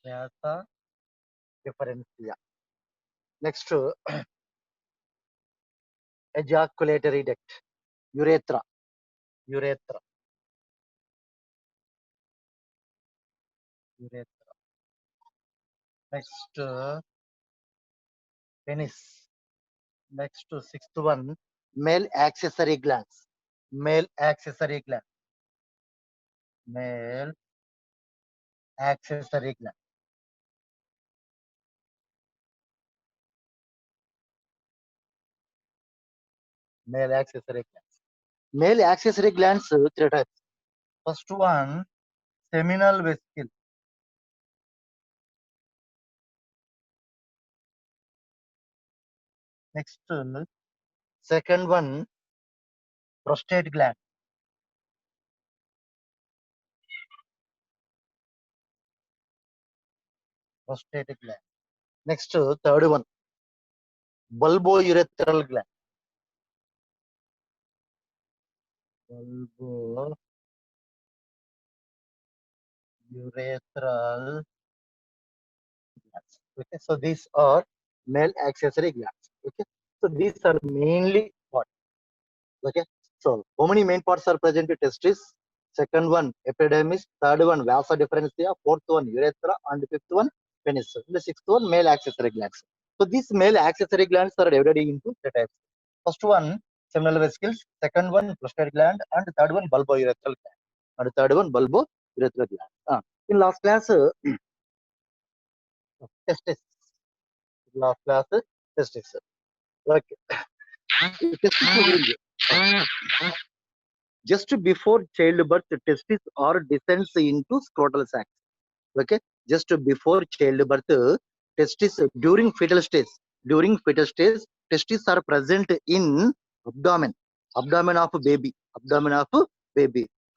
Vasa differentia. Next, ejaculatory duct, urethra, urethra, urethra. Next, penis. Next, sixth one, male accessory glands, male accessory gland, male accessory gland, male accessory glands. Male accessory glands, three types. First one, seminal vesicle. Next, second one, prostate gland. Prostate gland. Next, third one, bulbourethral gland. Bulbourethral glands. Okay, so these are male accessory glands. Okay, so these are mainly what? Okay, so how many main parts are present in testis? Second one, epidermis. Third one, vasa differentia. Fourth one, urethra. And fifth one, penis. The sixth one, male accessory glands. So these male accessory glands are divided into three types. First one, seminal vesicles. Second one, prostate gland. And third one, bulbourethral gland. And third one, bulbourethral gland. In last class, testis. Last class, testis. Okay. Testis just before childbirth, testis are descends into scrotal sac. Okay, just before childbirth, testis during fetal stage, testis are present in abdomen, abdomen of baby.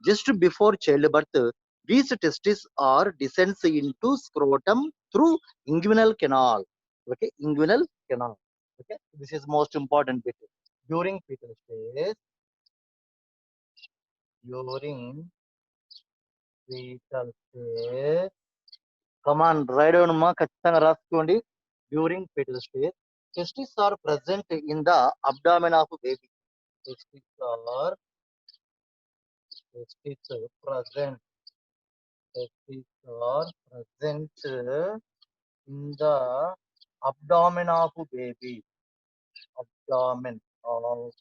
Just before childbirth, these testis are descends into scrotum through inguinal canal. Okay, inguinal canal. Okay, this is most important bit. During fetal stage, during fetal stage, Command, write down ma ఖచ్చితంగా రాసుకోండి. During fetal stage, testes are present in the abdomen of baby. Testes are testes present. Testes are present in the abdomen of baby. Abdomen of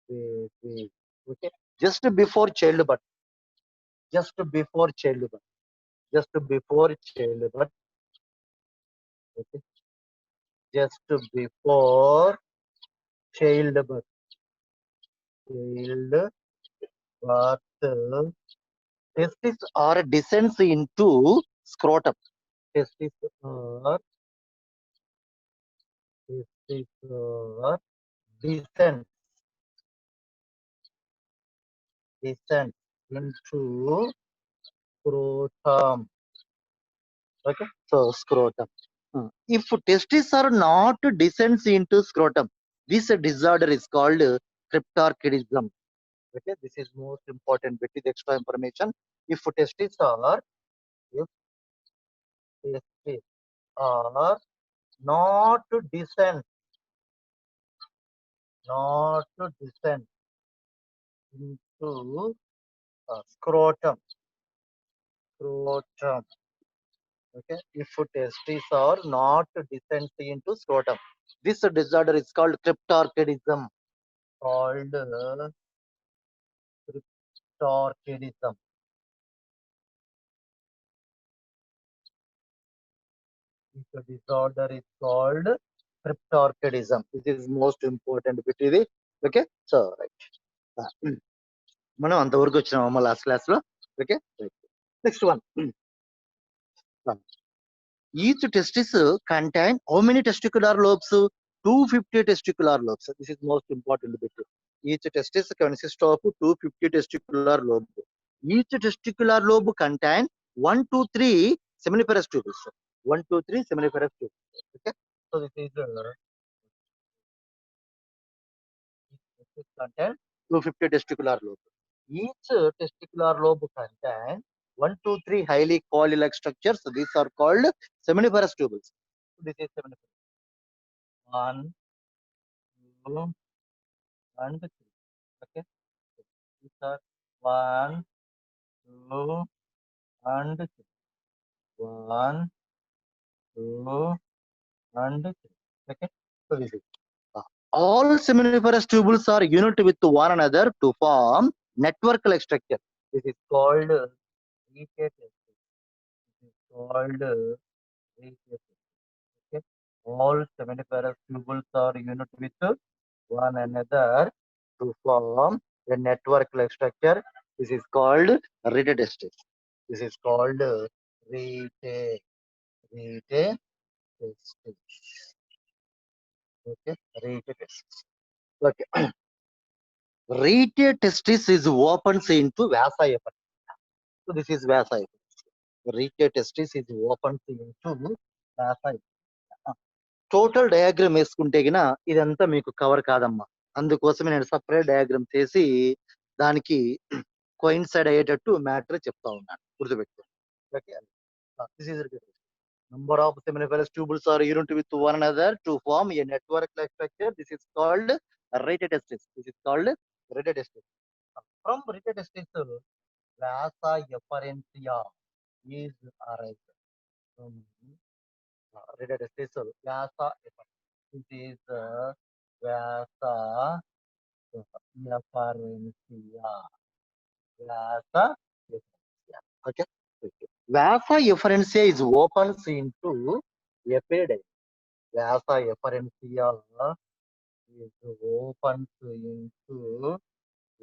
baby. Okay. Just before childbirth. Just before childbirth. Just before childbirth. Okay. Just before childbirth. Childbirth. Testes are descends into scrotum. Testes are testes are descend descend into scrotum. Okay, so scrotum. If testes are not descends into scrotum, this disorder is called cryptorchidism. Okay, this is most important bit with extra information. If testes are if testes are not descend not descend into scrotum. Scrotum. Okay, if testes are not descends into scrotum, this disorder is called cryptorchidism. Called cryptorchidism. This disorder is called cryptorchidism. This is most important bit ఇది. Okay, so right. మనం అంతవరకు వచ్చినామమ్మ last class లో. Okay, next one. Each testis contain how many testicular lobes? 250 testicular lobes. This is most important bit. Each testis consists of 250 testicular lobes. Each testicular lobe contain 1 to 3 seminiferous tubules. 1 to 3 seminiferous tubules. Okay, so this is contain 250 testicular lobes. Each testicular lobe contain 1, 2, 3 highly coil-like structures. So these are called seminiferous tubules. This is seminiferous. 1, 2, and 3. Okay. These are 1, 2, and 3. 1, 2, and 3. Okay. So this is all seminiferous tubules are unit with one another to form network-like structure. This is called reset. This is called reset. Okay. All seminiferous tubules are unit with one another to form a network-like structure. This is called reset testis. This is called reset testis. Okay, reset testis. Okay. Retate testis is opens into vasa efferent. So this is vasa efferent. Retate testis is opens into vasa efferent. Total diagram వేసుకుంటే గిన ఇదంతా మీకు cover కాదమ్మా. అందుకోసమే నేను separate diagram చేసి దానికి coincide అయ్యేటట్టు మ్యాటర్ చెప్తా ఉన్నాను. గుర్తుపెట్టుకోండి. Okay. This is number of seminiferous tubules are unit with one another to form a network-like structure. This is called rated testis. This is called rated testis. From rated testis, vasa efferentia is arised. From rated testis, vasa efferentia. This is vasa efferentia. Vasa efferentia. Okay. Vasa efferentia is opens into epididymis. Vasa efferentia is opens into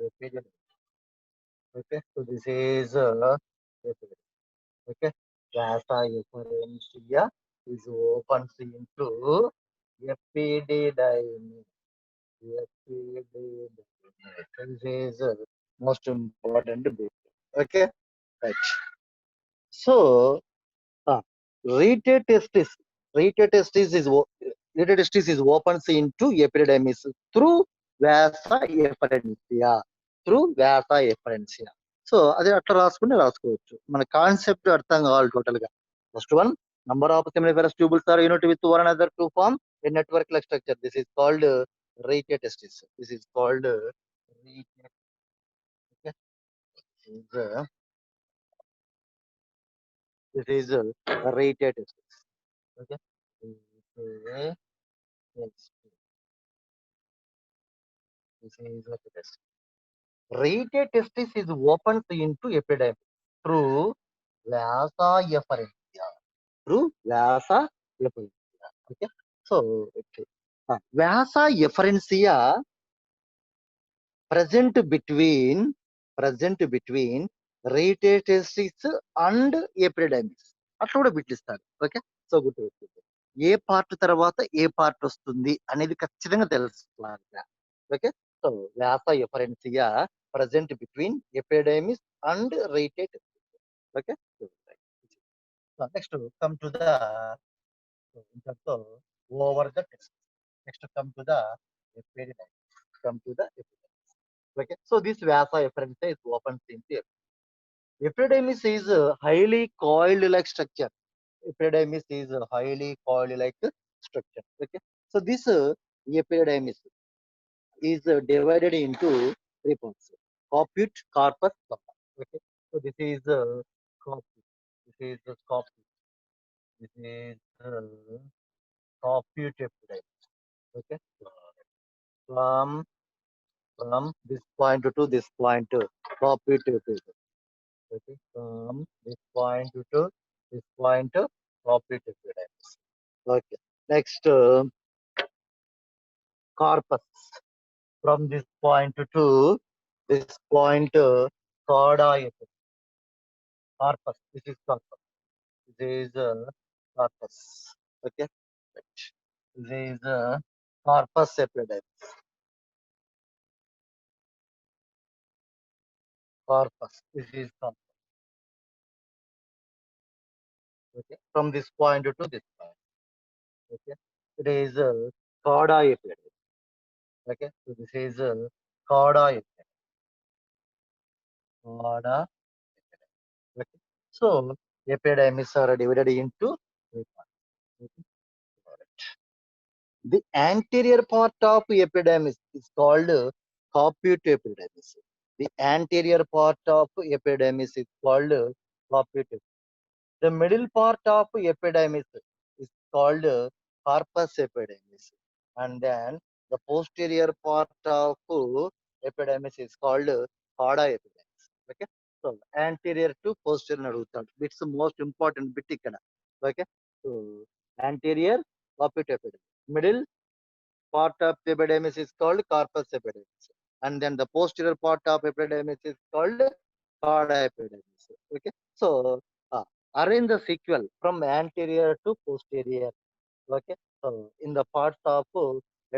epididymis. Okay, so this is epididymis. Okay, vasa efferentia is opens into epididymis. Epididymis. This is most important bit. Okay, right. So, retate testis. Retate testis is retate testis is opens into epididymis through vasa efferentia. Through vasa efferentia. So అదే అట్లా రాసుకుని రాసుకోవచ్చు. మన concept అర్థం కావాలి total గా. First one, number of seminiferous tubules are unit with one another to form a network like structure. This is called retate testis. This is called retate. Okay. This is retate testis. Okay. Retate testis. This is what it is. Retate testis is opens into epididymis through vasa efferentia. Through vasa efferentia. Okay. So, okay. Vasa efferentia present between retate testis and epididymis. అట్లా కూడా బిట్లిస్తారు. Okay. So గుర్తుపెట్టుకోండి. ఏ part తర్వాత ఏ part వస్తుంది అనేది ఖచ్చితంగా తెలుసుకోవాలి. Okay. So Vyasa ఎఫరెన్సియా present between epididymis and retate testis. Okay. So next come to the in terms of over the testis. Next come to the epididymis. Come to the epididymis. Okay. So this vasa efferentia is open into epididymis is a highly coiled like structure. Epididymis is a highly coiled like structure. Okay. So this epididymis is divided into three parts: caput, corpus, summa. Okay. So this is caput. This is the caput. This is caput epididymis. Okay. From this point to this point, caput epididymis. Okay. From this point to this point, caput epididymis. Okay. Next, corpus. From this point to this point, chorda epididymis. Corpus. This is corpus. This is corpus. Okay. Right. This is corpus epididymis. Corpus. This is corpus. Okay. From this point to this point. Okay. It is chorda epididymis. Okay. So this is chorda epididymis. Chorda epididymis. Okay. So epidermis are divided into three parts. Okay. The anterior part of epidermis is called caput epidermis. The anterior part of epidermis is called caput. The middle part of epidermis is called corpus epidermis, and then the posterior part of epidermis is called cauda epidermis. Okay, so anterior to posterior aduguతాడు. It's the most important bit ikkada. Okay, so anterior caput epidermis, middle part of the epidermis is called corpus epidermis, and then the posterior part of epidermis is called cauda epidermis. Okay, so arrange the sequel from anterior to posterior. Okay, so in the parts of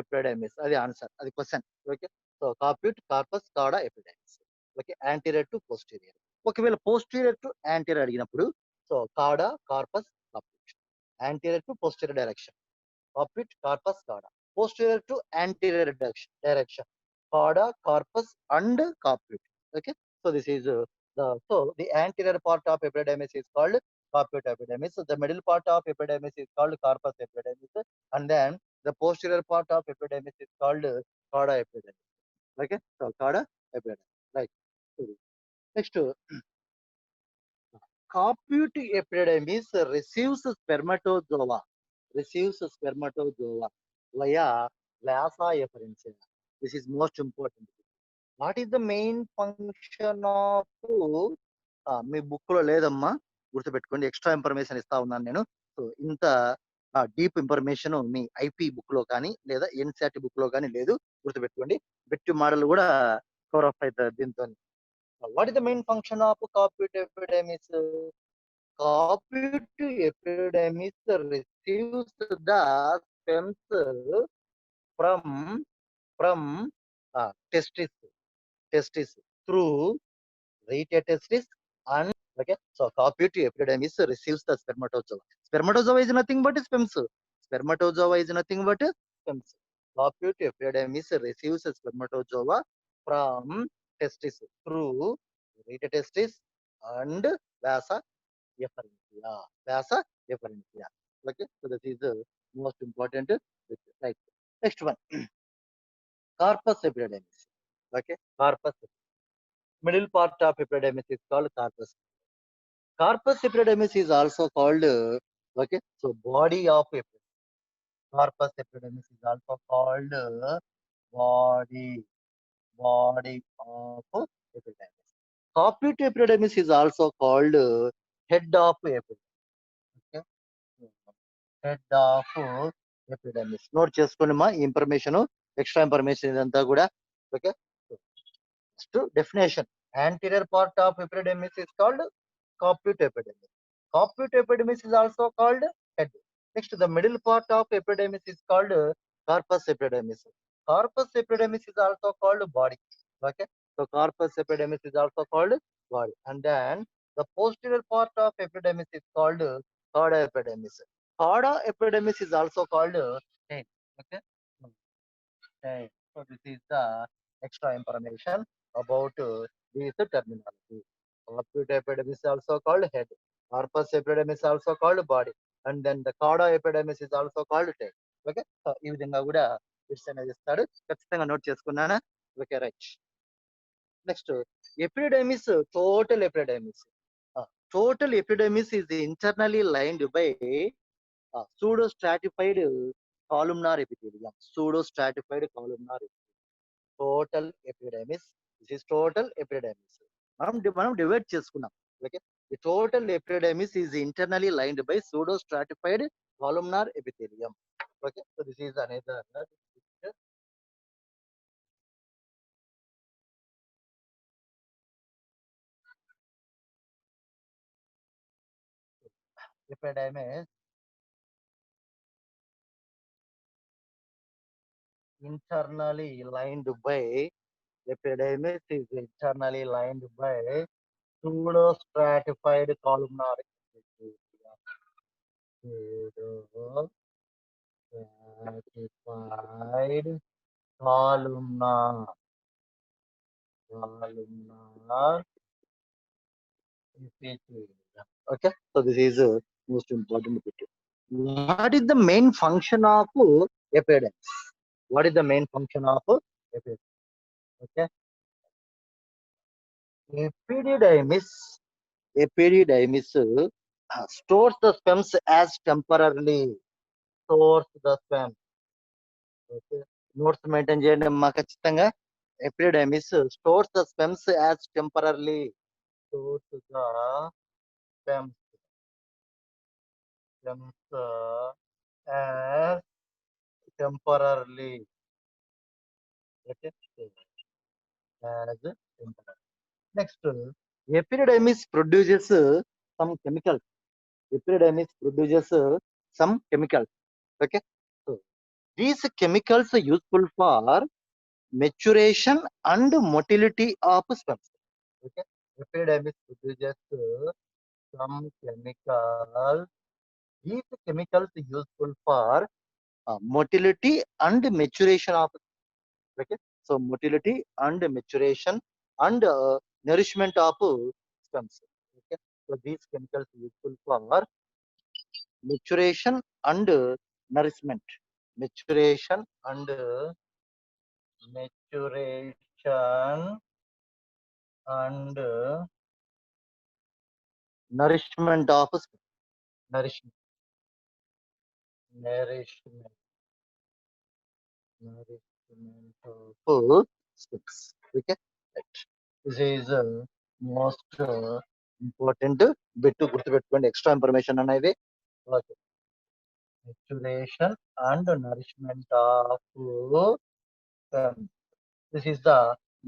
epidermis, the answer, the question. Okay, so caput, corpus, cauda, epidermis. Okay, anterior to posterior. Okay, well, posterior to anterior అడిగినప్పుడు so cauda, corpus, caput. Anterior to posterior direction. Caput, corpus, cauda. Posterior to anterior direction. Cauda, corpus, and caput. Okay. So this is the anterior part of epidermis is called caput epidermis. So the middle part of epidermis is called corpus epidermis, and then the posterior part of epidermis is called cauda epidermis. Okay. So cauda epidermis. Right. Next, caput epidermis receives spermatozoa via vasa efferentia. This is most important. What is the main function of me book లో లేదమ్మా, గుర్తుపెట్టుకోండి. Extra information ఇస్తా ఉన్నాను నేను. So ఇంత deep information మీ IP book లో కానీ లేదా ఎన్సిఆర్టీ బుక్ లో కానీ లేదు, గుర్తుపెట్టుకోండి. బిట్ మోడల్ కూడా కవర్ అప్ అవుతుంది దీంతో. What is the main function of caput epididymis? Caput epidermis receives the stems from testis through rete testis and okay. So caput epidermis receives the spermatozoa. Spermatozoa is nothing but stems. Spermatozoa is nothing but stems. Caput epidermis receives spermatozoa from testis through rete testis and vasa efferentia. Vasa efferentia. Okay, so this is the most important. Right. Next one, corpus epidermis. Okay, corpus. Middle part of epidermis is called corpus. Corpus epidermis is also called okay. So body of epidermis. Corpus epidermis is also called body of epidermis. Caput epidermis is also called head of epidermis. Okay. Head of epididymis. Note చేసుకోండి మా ఈ information, extra information ఇదంతా కూడా. Okay, next definition. Anterior part of epididymis is called caput epidermis. Caput epidermis is also called head. Next, the middle part of epidermis is called corpus epidermis. Corpus epidermis is also called body. Okay, so corpus epidermis is also called body, and then the posterior part of epidermis is called cauda epidermis. Cauda epidermis is also called head. Okay, head. So this is the extra information about this terminology. Caput epidermis is also called head. Corpus epidermis is also called body, and then the cauda epidermis is also called tail. Okay, so ఈ విధంగా కూడా bits అనేది ఇస్తాడు, ఖచ్చితంగా note చేసుకున్నానా? Okay, right. Next, epididymis, total epididymis. Total epidermis is internally lined by pseudostratified columnar epithelium. Pseudostratified columnar epithelium. Total epidermis. This is total epidermis. మనం divide చేసుకున్నాం. Okay, the total epidermis is internally lined by pseudostratified columnar epithelium. Okay, so this is another picture. Epidermis internally lined by epidermis is internally lined by pseudostratified columnar epithelium. Pseudostratified columnar epithelium. Okay, so this is most important bit. What is the main function of epidermis? What is the main function of epidermis? Okay, epididymis, epididymis stores the sperms as temporarily. Stores the sperm. Okay, notes maintain చేయండి అమ్మా ఖచ్చితంగా. Epididymis stores the sperms as temporarily. Stores the sperms, sperms as temporarily. Okay, as temporary. Next, epididymis produces some chemicals. Epididymis produces some chemicals. Okay, so these chemicals are useful for maturation and motility of sperms. Okay, epididymis produces some chemicals. These chemicals are useful for motility and maturation of. Okay, so motility and maturation and nourishment of sperms. Okay, so these chemicals are useful for maturation and nourishment. Maturation and maturation and nourishment of nourishment. Nourishment. Nourishment of sperms. Okay, right. This is most important bit to గుర్తుపెట్టుకోండి extra information అనేది. Okay. Maturation and nourishment of sperm. This is the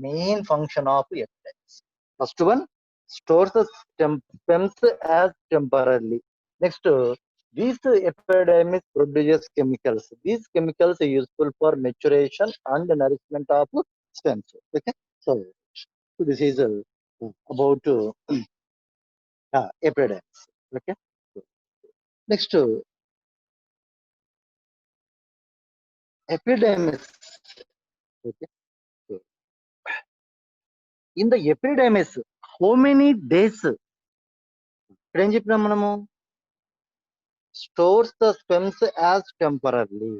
main function of epidermis. First one, stores the sperms as temporarily. Next, these epidermis produces chemicals. These chemicals are useful for maturation and nourishment of sperms. Okay, so this is about epidermis. Okay, next, epidermis. Okay, so in the epidermis, how many days? ఇక్కడ ఏం చెప్పినాం మనము? Stores the sperms as temporarily.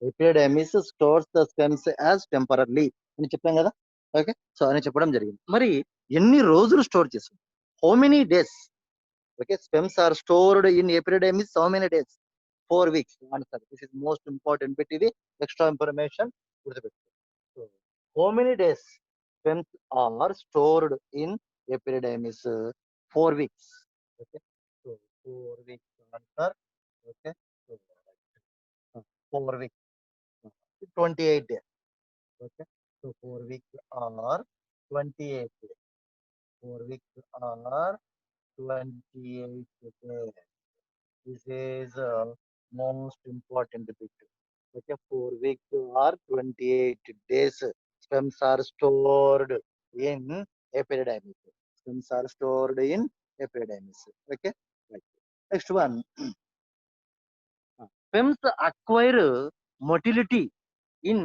Epidermis stores the sperms as temporarily అని చెప్పాం కదా. Okay, so అని చెప్పడం జరిగింది. మరి ఎన్ని రోజులు స్టోర్ చేస్తుంది? How many days? Okay, sperms are stored in epididymis how many days? 4 weeks. Answer. This is most important bit. ఇది ఎక్స్ట్రా ఇన్ఫర్మేషన్ గుర్తుపెట్టుకోండి. So how many days sperms are stored in epididymis? 4 weeks. Okay, so 4 weeks answer. Okay, so 4 weeks, 28 days. Okay, so 4 weeks are 28 days. 4 weeks are 28 days. This is most important bit. Okay, 4 weeks are 28 days. Sperms are stored in epidermis. Sperms are stored in epidermis. Okay, right. Next one, sperms acquire motility in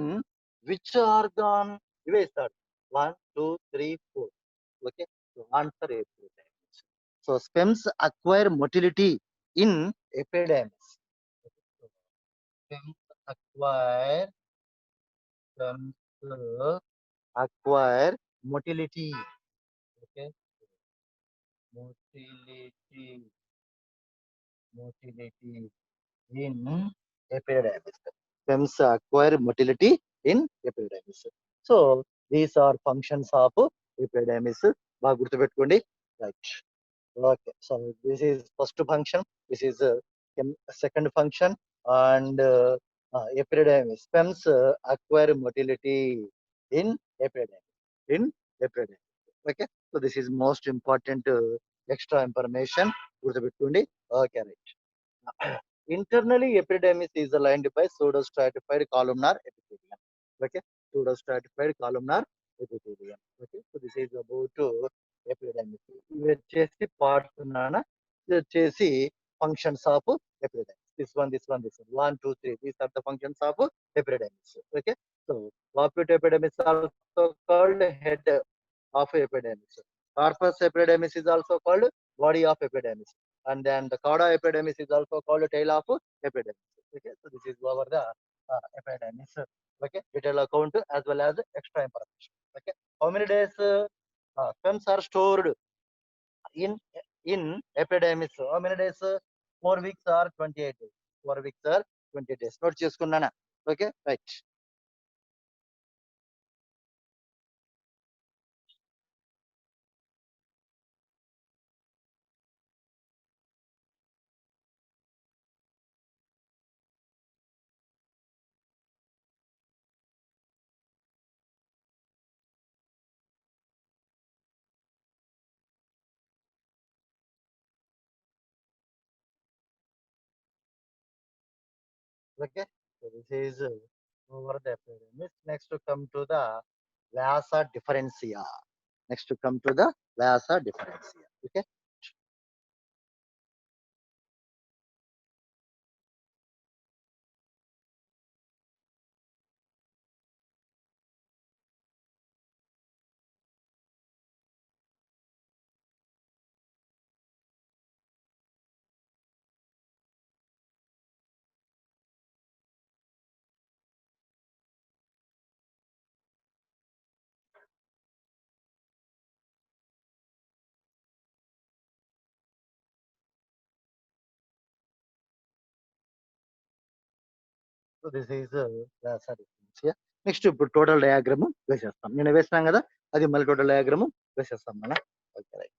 which organ? ఇవే ఇస్తాడు. 1, 2, 3, 4. Okay, so answer epidermis. So sperms acquire motility in epidermis. Okay, so sperms acquire sperms acquire motility. Okay, motility, motility in epidermis. Sperms acquire motility in epidermis. So these are functions of epidermis. బాగా గుర్తుపెట్టుకోండి. Right. Okay, so this is first function. This is second function, and epidermis. Sperms acquire motility in epidermis. In epidermis. Okay, so this is most important extra information. గుర్తుపెట్టుకోండి. Okay, right. Internally, epidermis is aligned by pseudostratified columnar epithelium. Okay, pseudostratified columnar epithelium. Okay, so this is about epidermis. ఇవి వచ్చేసి parts ఉన్నానా? ఇది వచ్చేసి functions of epidermis. This one, this one, this one. 1, 2, 3. These are the functions of epidermis. Okay, so optic epidermis also called head of epidermis. Corpus epidermis is also called body of epidermis. And then the cauda epidermis is also called tail of epidermis. Okay, so this is over the epidermis. Okay, detailed account as well as extra information. Okay, how many days sperms are stored in epidermis? How many days? 4 weeks or 28 days. 4 weeks or 20 days. Note చేసుకున్నానా? Okay, right. Okay, so this is over the epidermis. Next to come to the vasa differentia. Next to come to the vasa differentia. Okay. So this is vasa differentia. Next ఇప్పుడు total diagram వేసేస్తాం. నేను వేసినాం కదా అది మళ్ళీ total diagram వేసేస్తాం మనం. Okay, right.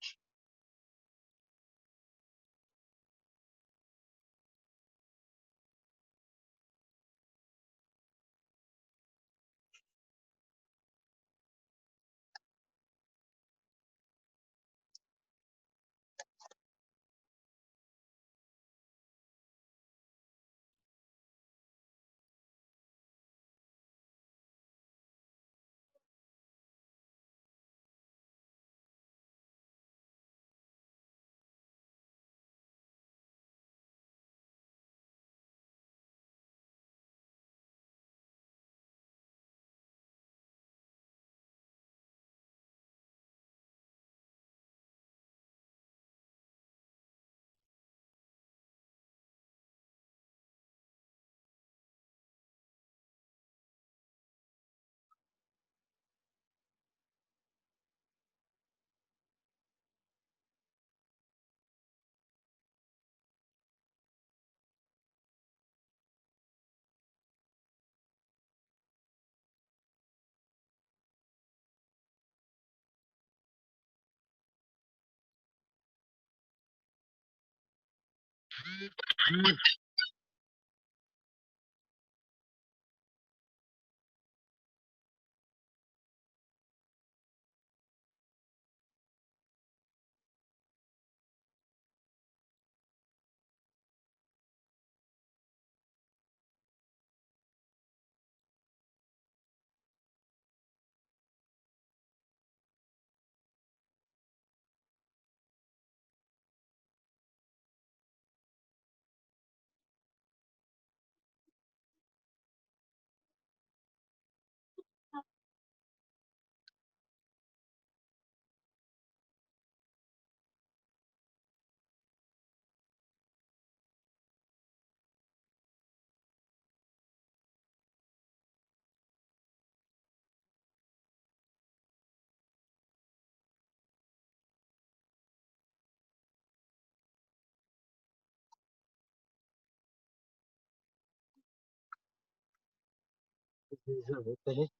This is finished.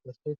Tested.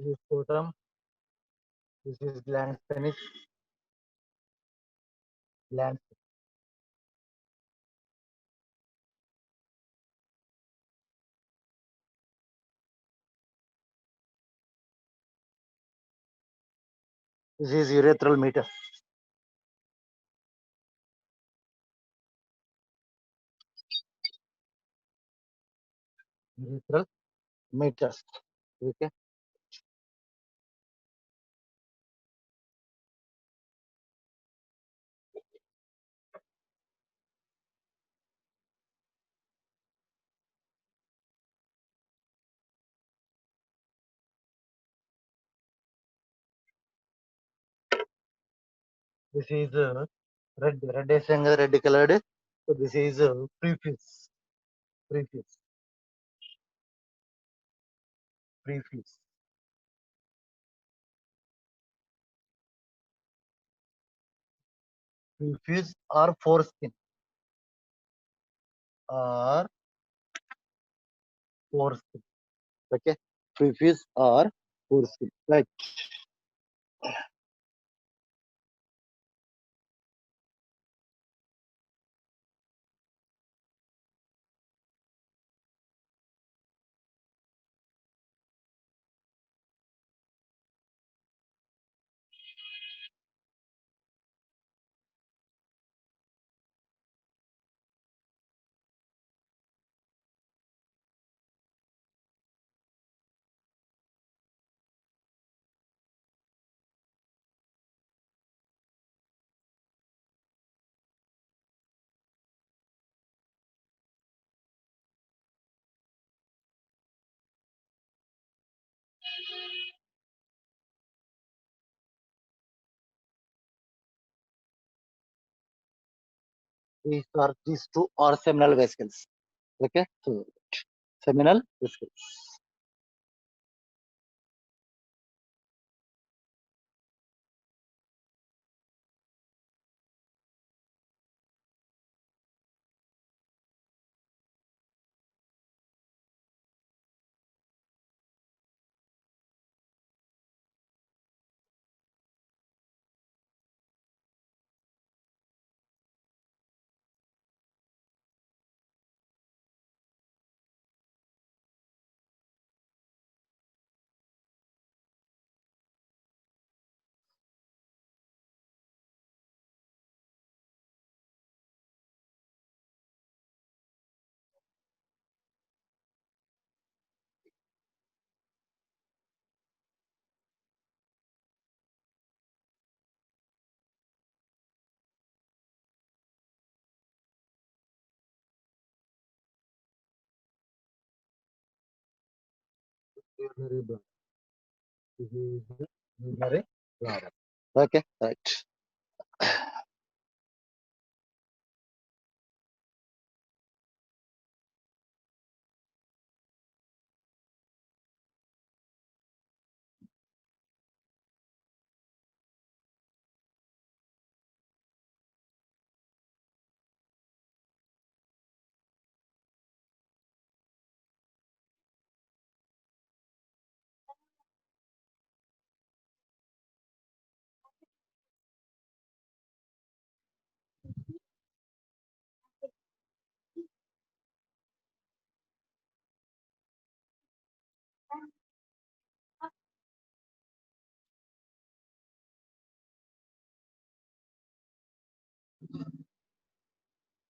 This is scrotum. This is glans penis. Glans. This is urethral meatus. Urethral meatus. Okay. This is red. Red is red colored. So this is preface. Preface. Preface. Preface or foreskin. Or foreskin. Okay. Preface or foreskin. Right. These two are seminal vesicles. Okay. So seminal vesicles. Urinary bladder. This is urinary bladder. Okay. Right.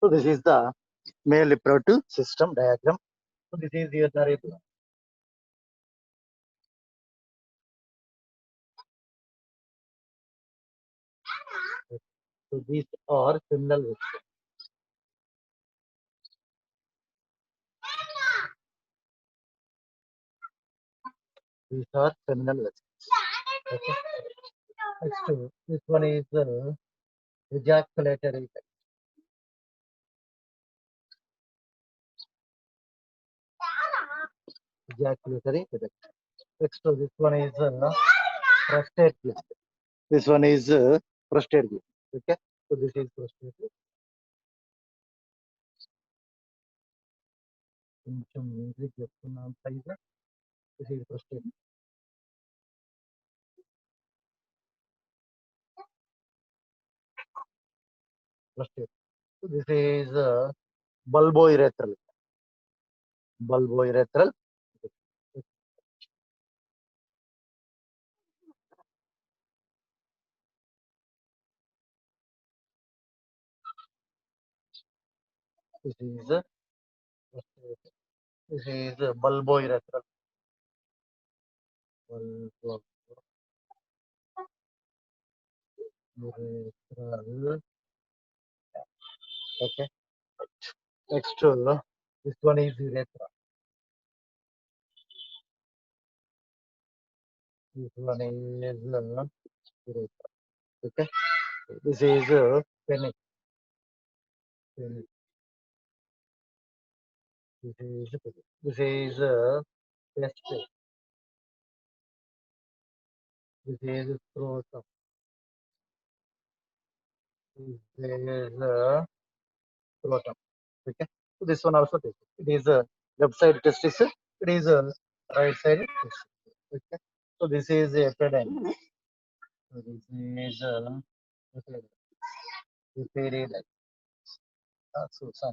So this is the male reproductive system diagram. So this is urinary bladder. So these are seminal vesicles. These are seminal vesicles. Okay. Next, this one is ejaculatory duct. Ejaculatory duct. Next, this one is prostate gland. This one is prostate gland. Okay. So this is prostate. కొంచెం music చెప్తున్నాం పైగా. This is prostate. So this is bulbourethral. Bulbourethral. This is bulbourethral. Bulbourethral. Okay. Next, this one is urethra. This one is urethra. Okay. This is penis. Penis. This is this is testis. This is scrotum. This is scrotum. Okay. So this one also testis. It is left side testis. It is right side testis. Okay. So this is epididymis. So this is epididymis. So son.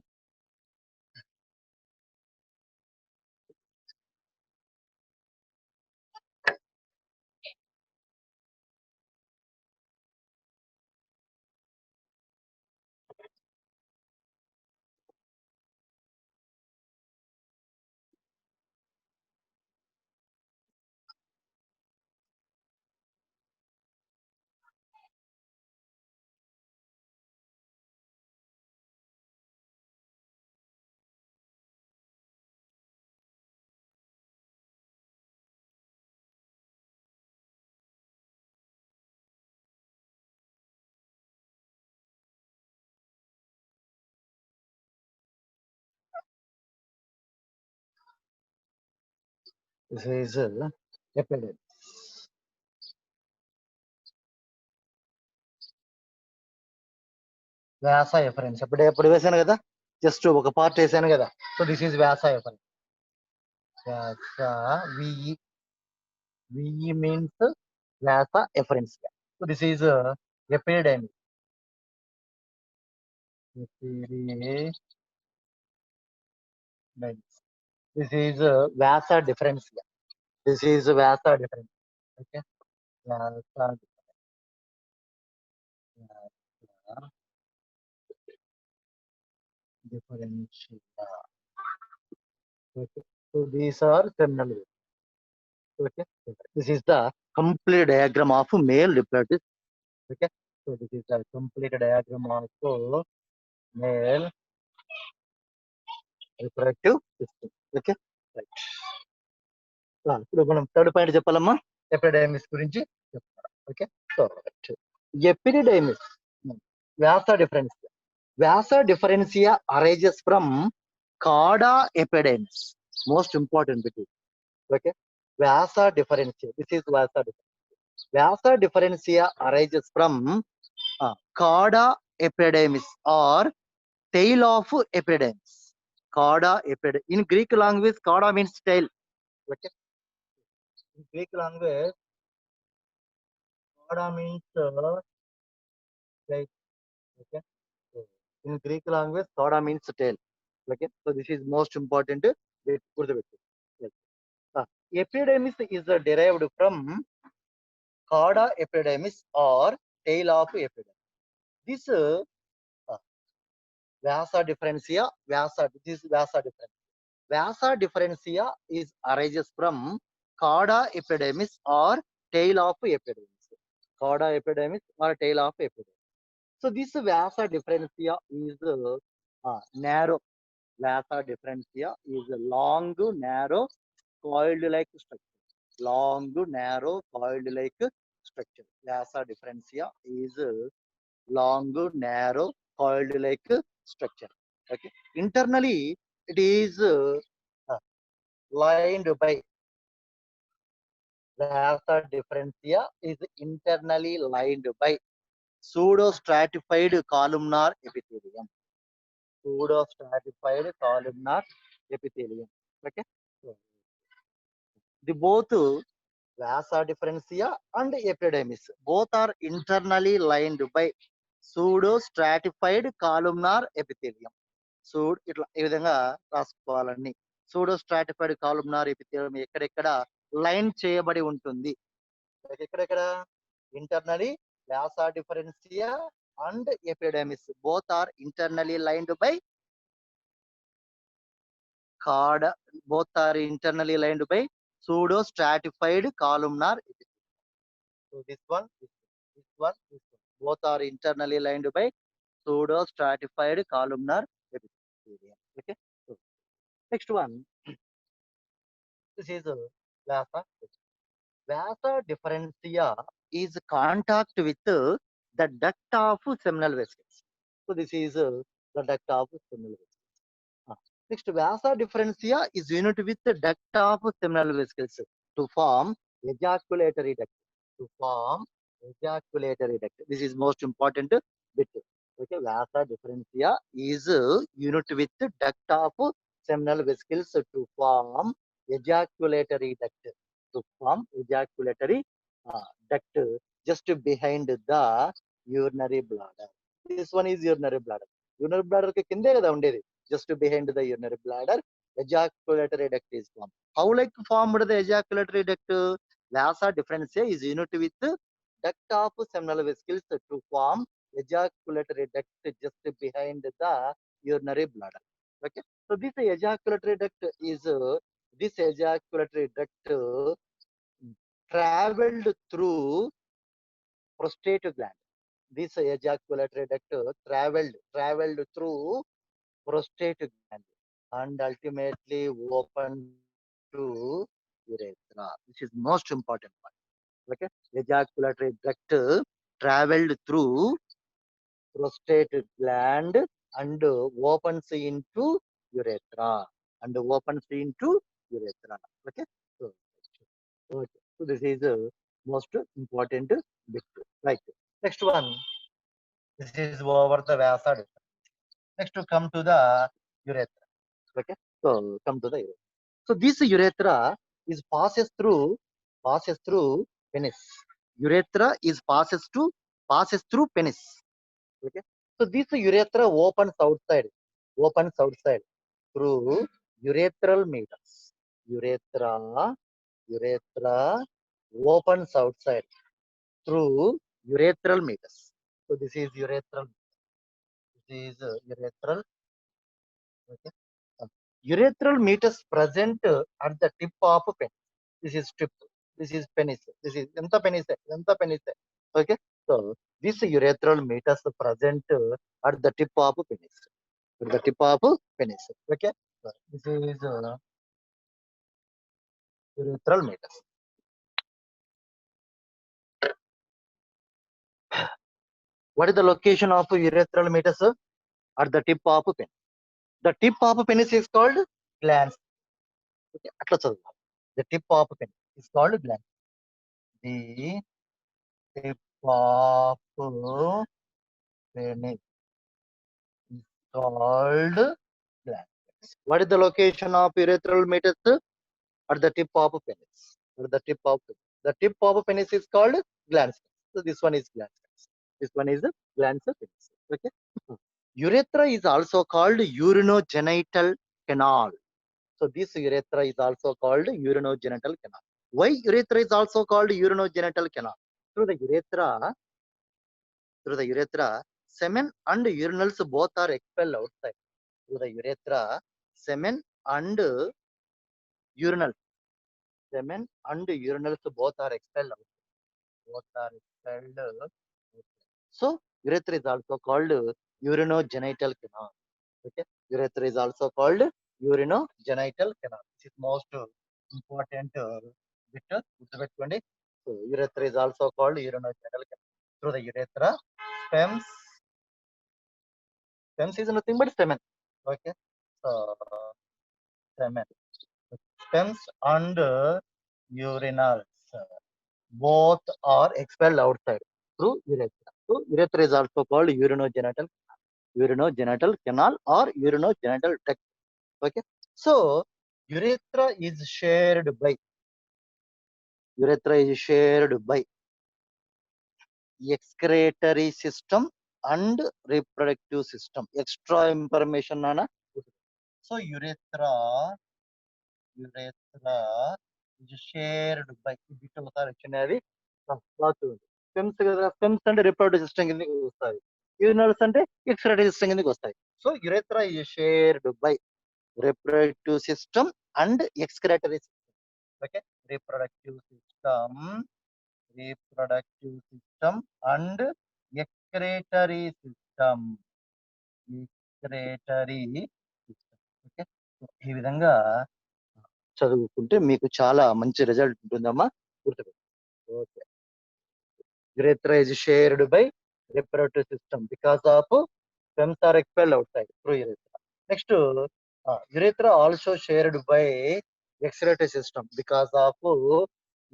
This is epididymis. వ్యాస ఎఫరెన్స్ ఎప్పుడు వేసాను కదా just ఒక part వేసాను కదా so this is vasa efferens vasa VE VE means vasa efferens so this is epididymis this is vasa deferens this is vasa deferens okay vasa differential. Okay. So these are terminal waves. Okay. This is the complete diagram of male reproductive. Okay. So this is the complete diagram of male reproductive system. Okay. Right. ఇప్పుడు మనం third point చెప్పాలమ్మా epididymis గురించి చెప్తాం okay so epididymis vasa deferens vasa deferentia arises from chorda epidermis most important bit okay Vyasa differentia this is Vyasa differentia arises from chorda epidermis or tail of epidermis chorda epidermis in Greek language chorda means tail okay in Greek language chorda means tail okay so, in Greek language chorda means tail okay so this is most important bit like epidermis is derived from chorda epidermis or tail of epidermis. This Vyasa differentia, this is Vyasa differentia. Vyasa differentia is arises from chorda epidermis or tail of epidermis. Chorda epidermis or tail of epidermis. So this Vyasa differentia is narrow. Vyasa differentia is a long, narrow, coiled like structure. Long, narrow, coiled like structure. Vyasa differentia is long, narrow, coiled like structure. Okay. Internally, it is lined by Vyasa differentia is internally lined by pseudostratified columnar epithelium. Pseudostratified columnar epithelium. Okay. So, the both Vyasa differentia and epidermis both are internally lined by pseudo stratified columnar epithelium. ఇట్లా ఈ విధంగా రాసుకోవాలండి. Pseudo stratified columnar epithelium ఎక్కడెక్కడ line చేయబడి ఉంటుంది. ఎక్కడెక్కడ internally vasa deferentia and epididymis both are internally lined by pseudo stratified columnar epithelium. So this one, both are internally lined by pseudo stratified columnar epithelium. Okay. So next one, this is vasa. Vasa differentia is contact with the duct of seminal vesicles. So this is the duct of seminal vesicles. Next, vasa differentia is unit with the duct of seminal vesicles to form ejaculatory duct. This is most important bit. Okay, vasa differentia is unit with the duct of seminal vesicles to form ejaculatory duct. Duct just behind the urinary bladder. This one is urinary bladder. Urinary bladder ke kinde kada undedi. Just behind the urinary bladder, ejaculatory duct is formed. How like formed the ejaculatory duct? Vasa differentia is unit with duct of seminal vesicles to form ejaculatory duct just behind the urinary bladder. Okay, so this ejaculatory duct traveled through prostate gland. This ejaculatory duct traveled through prostate gland and ultimately open to urethra. This is most important one. Okay, ejaculatory duct traveled through prostate gland and opens into urethra. Okay, so, so this is most important bit. Right. Next one. This is over the vasa. Next to come to the urethra. Okay, so come to the urethra. So this urethra is passes through penis. Urethra is passes through penis. Okay, so this urethra opens outside through urethral meatus. Urethra opens outside through urethral meatus. So this is urethral. Okay. Urethral meatus present at the tip of penis. This is tip. This is penis. This is enta penis. Okay. So this urethral meatus present at the tip of penis. Okay. So this is urethral meatus. What is the location of urethral meatus? At the tip of penis. The tip of penis is called glans. Okay. The tip of penis is called glans. The tip of penis is called glans. What is the location of urethral meatus? At the tip of penis. The tip of penis is called glans. So this one is glans. Penis. Okay. Urethra is also called urinogenital canal. So this urethra is also called urinogenital canal. Why urethra is also called urinogenital canal? Through the urethra, semen and urinals both are expelled outside. Through the urethra, semen and urinals both are expelled outside. So urethra is also called urinogenital canal. Okay, urethra is also called urinogenital canal. This is most important bit. So urethra is also called urinogenital canal. Through the urethra, stems is nothing but semen. Okay, so semen, stems and urinals both are expelled outside through urethra. So urethra is also called urinogenital canal or urinogenital tract. Okay, so urethra is shared by excretory system and reproductive system. Extra information nana. So urethra is shared by bit ఒకసారి వచ్చినది stems కదా, stems అంటే reproductive system కిందకి వస్తాయి, urinals అంటే excretory system కిందకి వస్తాయి. So యురేత్రా is shared by reproductive system and excretory system. Okay, reproductive system and excretory system. Okay, ఈ విధంగా చదువుకుంటే మీకు చాలా మంచి రిజల్ట్ ఉంటుందమ్మా, గుర్తుపెట్టు. Okay, urethra is shared by reproductive system because of sperms are expelled outside through urethra. Next, urethra also shared by excretory system because of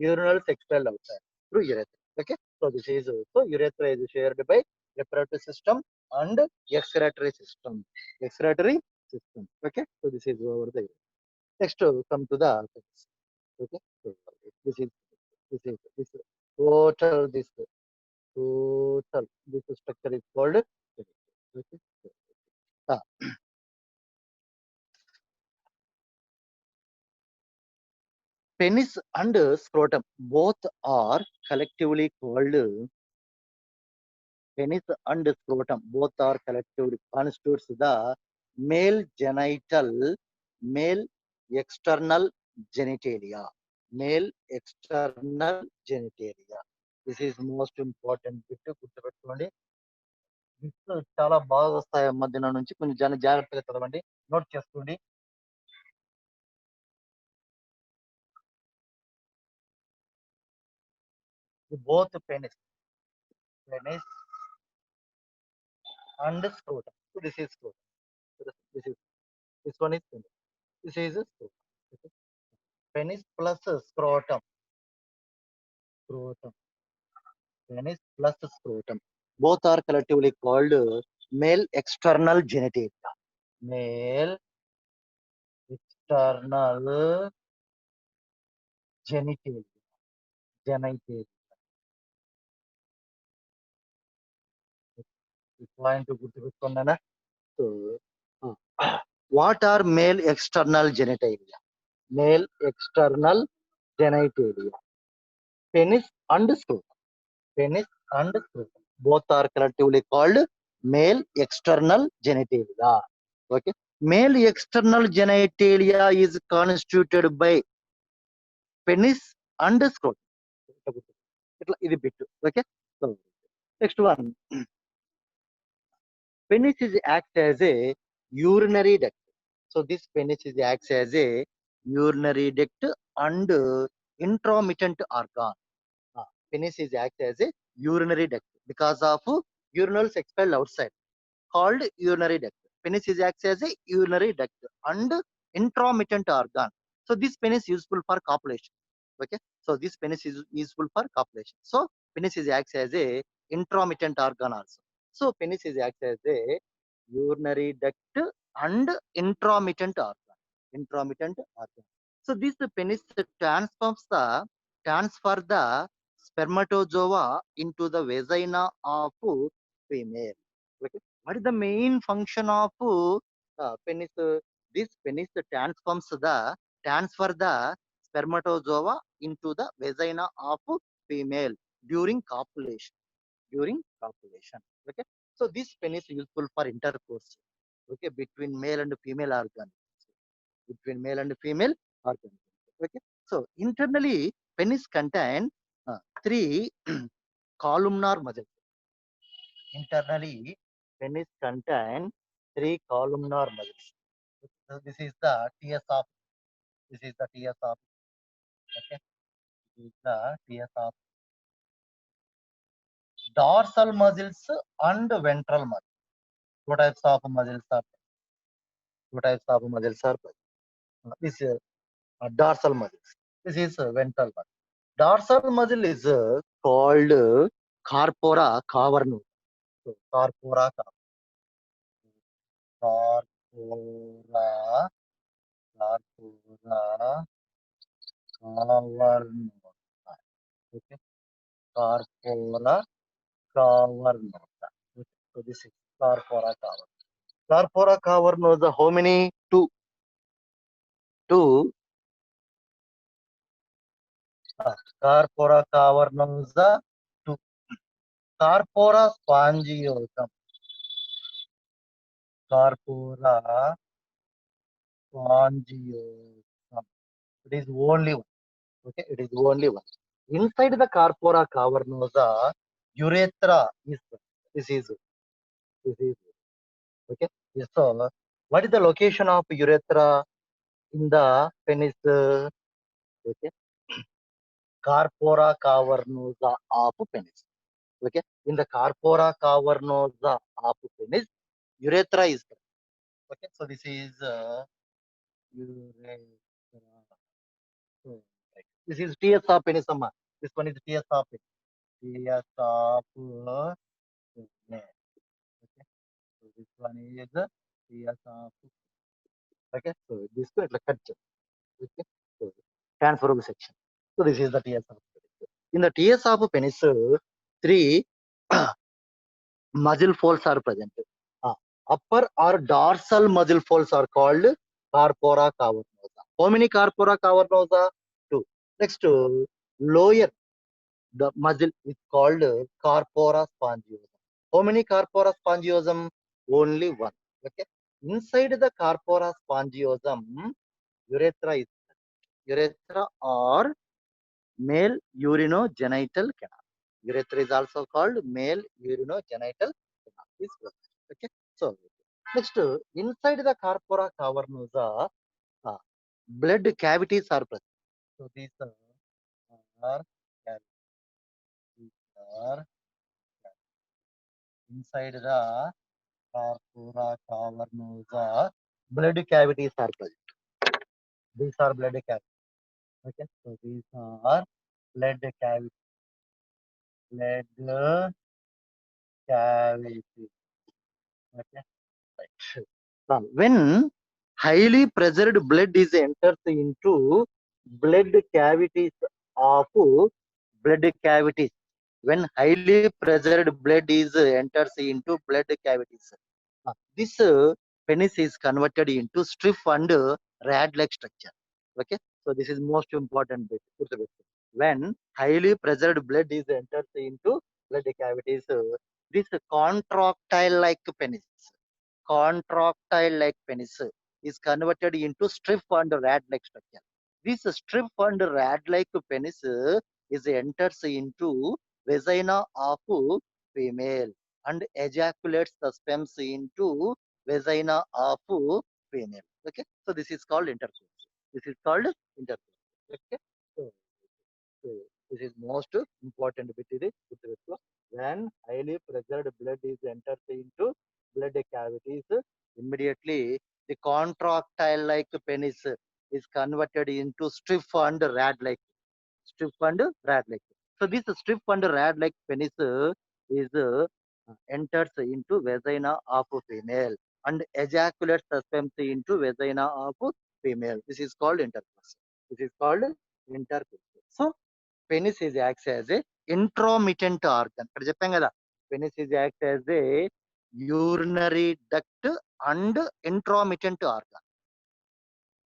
urinals expelled outside through urethra. Okay, so this is so urethra is shared by reproductive system and excretory system. Okay, so this is over there. Next, come to the okay. So this is total this structure is called okay. Ah, penis and scrotum both are collectively called penis and scrotum both are collectively constitutes the male genital male external genitalia male external genitalia. This is most important bit గుర్తుపెట్టుకోండి. Bits చాలా బాగా వస్తాయి అమ్మ, దీని నుంచి కొంచెం జాగ్రత్తగా చదవండి, నోట్ చేసుకోండి. Both penis and scrotum. So this is scrotum. This is this one is penis. This is a scrotum. Okay. Penis plus scrotum. Scrotum. Penis plus scrotum. Both are collectively called male external genitalia. Male external genitalia. Genitalia. This point to గుర్తుపెట్టుకున్నానా? So, what are male external genitalia? Male external genitalia. Penis and scrotum. Penis and scrotum. Both are collectively called male external genitalia. Okay. Male external genitalia is constituted by penis and scrotum. ఇది bit. Okay. So next one. Penis is acts as a urinary duct. So this penis is acts as a urinary duct and intromittent organ. Penis is acts as a urinary duct because of urinals expelled outside, called urinary duct. Penis is acts as a urinary duct and intromittent organ. So this penis is useful for copulation. Okay, so this penis is useful for copulation. So penis is acts as a intromittent organ also. So penis is acts as a urinary duct and intromittent organ. Intromittent organ. So this penis transfer the spermatozoa into the vagina of female. Okay. What is the main function of penis? This penis transfer the spermatozoa into the vagina of female during copulation. During copulation. Okay. So this penis is useful for intercourse. Okay, between male and female organ. Between male and female organ. Okay. So internally, penis contain three columnar muscles. Internally, penis contain three columnar muscles. So this is the TS of. This is the TS of. Okay. This is the TS of. Dorsal muscles and ventral muscles. Two types of muscles are. Two types of muscles are. This is dorsal muscles. This is ventral muscle. Dorsal muscle is called corpora cavernous. So, corpora cavernous. Okay. Corpora cavernous. So this is Carpora cover. Carpora cover knows how many? Two. Two. Carpora cover knows the two. Carpora spongiosum. Carpora spongiosum. It is only one. Okay, it is only one. Inside the corpora cavernosa, urethra is this is this is okay. Yes, so what is the location of urethra in the penis? Okay, corpora cavernosa of penis. Okay, in the corpora cavernosa of penis, urethra is there. Okay, so this is urethra. So, right. This is TS of penis. This one is TS of penis. TS of penis. Okay, so this one is TS of. Okay, so this one is like cut. Okay, so transferable section. So this is the TS of penis. In the TS of penis, three muscle folds are present. Upper or dorsal muscle folds are called corpora cavernosa. How many corpora cavernosa? Two. Next, lower the muscle is called corpora spongiosum. How many corpora spongiosum? Only one. Okay. Inside the corpora spongiosum, urethra is urethra or male urinogenital canal. Urethra is also called male urinogenital canal. Is present. Okay. So next, inside the corpora cavernosa, blood cavities are present. So these are cavities are inside the corpora cavernosa. Blood cavities are present. These are blood cavities. Okay. So these are blood cavities. Blood cavities. Okay. Right. Now, when highly pressured blood is enters into blood cavities of blood cavities. When highly pressured blood is enters into blood cavities, this penis is converted into strip and rad-like structure. Okay, so this is most important bit. When highly pressured blood is enters into blood cavities, this contractile-like penis, contractile-like penis is converted into strip and rad-like structure. This strip and rad-like penis is enters into vagina of female and ejaculates the sperms into vagina of female. Okay, so this is called intercourse. This is called intercourse. Okay, so, so this is most important bit. Is when highly pressured blood is enters into blood cavities, immediately the contractile-like penis is converted into stiff and rad-like. Strip and rad like. So this strip and rad like penis is enters into vagina of a female and ejaculates the sperms into vagina of female. This is called intercourse. This is called intercourse. So penis is acts as a intromittent organ. ఇక్కడ చెప్పాం కదా, penis is acts as a urinary duct and intromittent organ.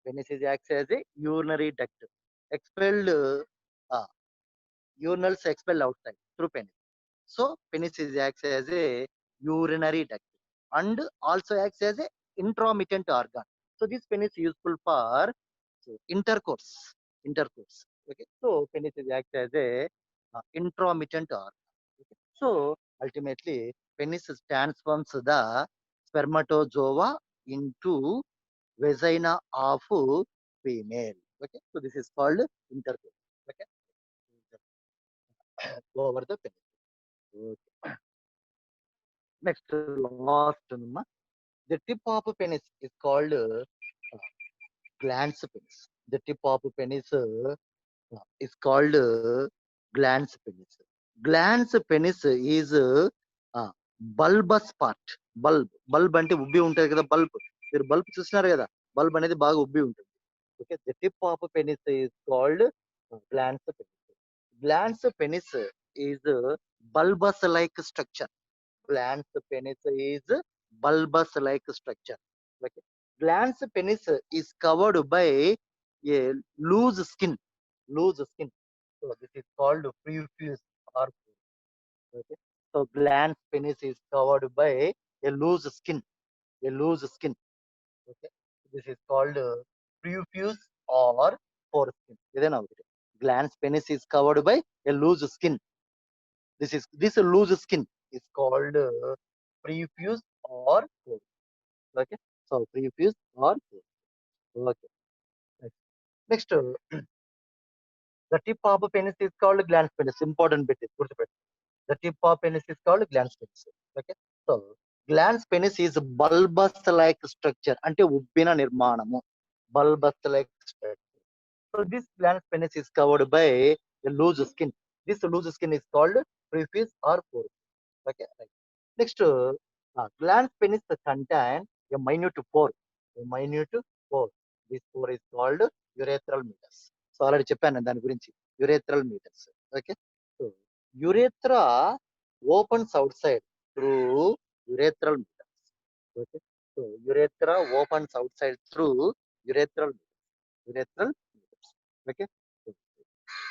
Penis is acts as a urinary duct. Expelled uh, urinals expel outside through penis. So penis is acts as a urinary duct and also acts as a intromittent organ. So this penis is useful for intercourse. Intercourse. Okay. So penis is acts as a intromittent organ. Okay. So ultimately penis transforms the spermatozoa into vagina of female. Okay. So this is called intercourse. Okay. Go over the penis. Okay. Next, last number. The tip of a penis is called glans penis. The tip of a penis is called glans penis. Glans penis is bulbous part. Bulb అంటే ఉబ్బి ఉంటుంది కదా, bulb మీరు bulb చూస్తున్నారు కదా, bulb అనేది బాగా ఉబ్బి ఉంటుంది. Okay, the tip of penis is called glance penis. Glans penis is bulbous like structure. glans penis is bulbous like structure. Okay. Glans penis is covered by a loose skin. Loose skin. So this is called prefuse or okay. So glans penis is covered by a loose skin. A loose skin. Okay. This is called prefuse or foreskin. Idena okati. Glans penis is covered by a loose skin. This loose skin is called prefuse or core. Okay. So prefuse or core. Okay. Next, the tip of a penis is called glans penis. Important bit is గుర్తుపెట్టు. The tip of penis is called glans penis. Okay. So glans penis is bulbous like structure. అంటే ఉబ్బిన నిర్మాణము. Bulbous like structure. So this glans penis is covered by a loose skin. This loose skin is called preface or pore. Okay. Right. Next, glans penis contain a minute pore. A minute pore. This pore is called urethral meatus. So already చెప్పాను దాని గురించి. Urethral meatus. Okay. So urethra opens outside through urethral meatus. Okay. So urethra opens outside through urethral urethral meatus. Okay.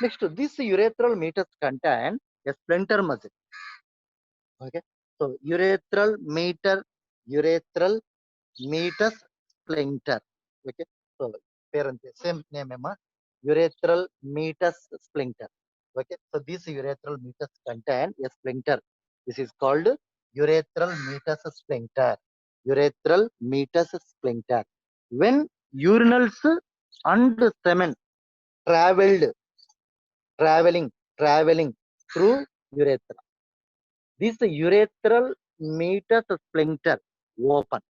Next, this urethral meatus contain a splinter muscle. Okay. So urethral meatus splinter. Okay. So parent same name emma urethral meatus splinter. Okay. So this urethral meatus contain a splinter. This is called urethral meatus splinter. Urethral meatus splinter. When urinals and semen traveling through urethra. This urethral meatus splinter open.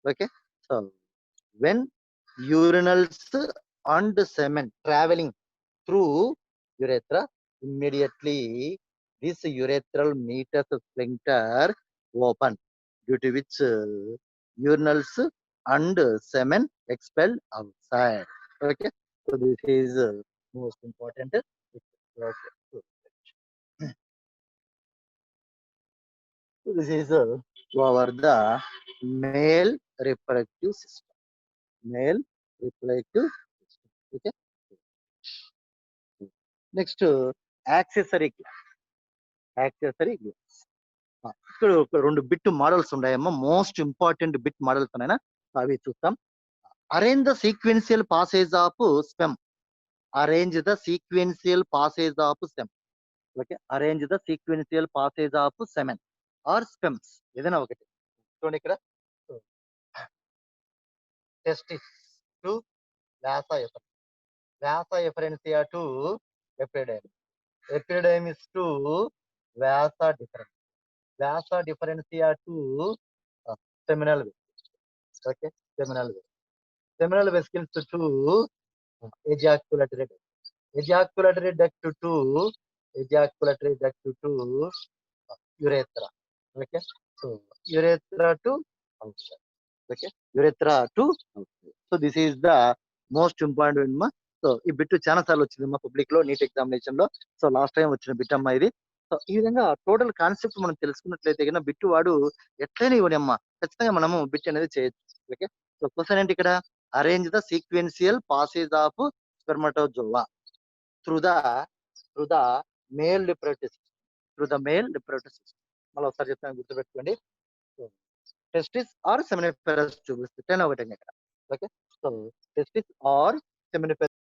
Okay. So when urinals and semen traveling through urethra, immediately this urethral meatus splinter open, due to which urinals and semen expelled outside. Okay. So this is most important. Okay. So this is over the male reproductive system. Male reproductive system. Okay. Next, accessory glands. Accessory glands. ఇక్కడ ఒక రెండు bit models ఉన్నాయమ్మా. Most important bit models ఉన్నాయన అవి చూస్తాం. Arrange the sequential passage of sperm. Arrange the sequential passage of sperm. Okay. Arrange the sequential passage of semen or sperms ఏదైనా ఒకటి చూడండి ఇక్కడ. Testis to vasa efferens. Vasa efferentia to epididymis. Epididymis to vasa deferens. Vasa deferentia to seminal vesicles. Okay. Seminal vesicles to ejaculatory duct. Ejaculatory duct to urethra. Okay. So urethra to outside. Okay. Urethra to outside. So this is the most important one. So ఈ bit చాలా సార్లు వచ్చింది మా public లో neat examination లో. So last time వచ్చిన bit అమ్మా ఇది. సో ఈ విధంగా టోటల్ కాన్సెప్ట్ మనం తెలుసుకున్నట్లయితే కన్నా బిట్ వాడు ఎట్లయినా ఇవ్వడమ్మా ఖచ్చితంగా మనము బిట్ అనేది చేయొచ్చు. ఓకే. సో క్వశ్చన్ ఏంటి ఇక్కడ? Arrange the sequential passage of spermatozoa through the male reproductive system. మళ్ళీ ఒకసారి చెప్తాను గుర్తుపెట్టుకోండి. టెస్టిస్ ఆర్ సెమినిఫెరస్ ట్యూబ్స్ 10 ఒకటి ఇక్కడ. Okay. So testis are seminiferous